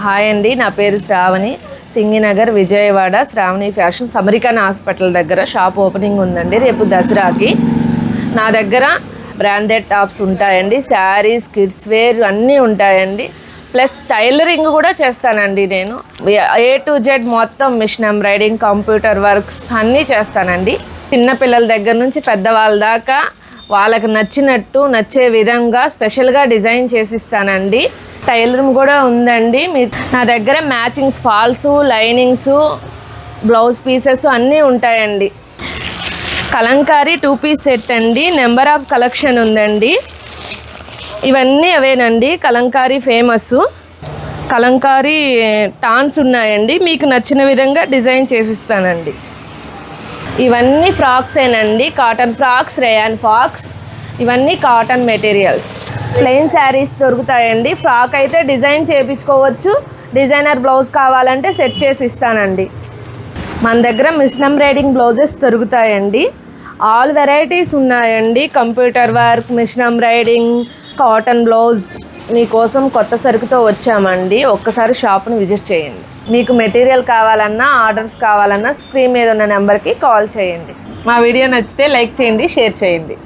Hi అండి, నా పేరు Sravani. Singhnagar Vijayawada Sravani fashions American hospital దగ్గర షాప్ ఓపెనింగ్ ఉందండి రేపు దసరాకి. నా దగ్గర బ్రాండెడ్ టాప్స్ ఉంటాయండి, శారీస్, కిడ్స్ వేర్ అన్నీ ఉంటాయండి. ప్లస్ టైలరింగ్ కూడా చేస్తానండి. నేను A to Z మొత్తం మిషన్ ఎంబ్రాయిడింగ్, కంప్యూటర్ వర్క్స్ అన్నీ చేస్తానండి. చిన్నపిల్లల దగ్గర నుంచి పెద్దవాళ్ళ దాకా వాళ్ళకి నచ్చినట్టు నచ్చే విధంగా స్పెషల్గా డిజైన్ చేసిస్తానండి. టైలరింగ్ కూడా ఉందండి. నా దగ్గర matchings, falls, linings, blouse pieces అన్నీ ఉంటాయండి. కలంకారీ 2 పీస్ సెట్ అండి, నెంబర్ ఆఫ్ కలెక్షన్ ఉందండి. ఇవన్నీ అవేనండి. కలంకారీ ఫేమస్. కలంకారీ టాన్స్ ఉన్నాయండి, మీకు నచ్చిన విధంగా డిజైన్ చేసిస్తానండి. ఇవన్నీ ఫ్రాక్సేనండి, కాటన్ ఫ్రాక్స్, రేయాన్ ఫ్రాక్స్, ఇవన్నీ కాటన్ మెటీరియల్స్. ప్లెయిన్ శారీస్ దొరుకుతాయండి. ఫ్రాక్ అయితే డిజైన్ చేయించుకోవచ్చు, డిజైనర్ బ్లౌజ్ కావాలంటే సెట్ చేసి ఇస్తానండి. మన దగ్గర మిషన్ ఎంబ్రాయిడింగ్ బ్లౌజెస్ దొరుకుతాయండి. ఆల్ వెరైటీస్ ఉన్నాయండి. Computer work, machine embroidering, cotton blouse. మీకోసం కొత్త సరుకుతో వచ్చామండి. ఒక్కసారి షాప్ని విజిట్ చేయండి. మీకు మెటీరియల్ కావాలన్నా, ఆర్డర్స్ కావాలన్నా స్క్రీన్ మీద ఉన్న నెంబర్కి కాల్ చేయండి. మా వీడియో నచ్చితే లైక్ చేయండి, షేర్ చేయండి.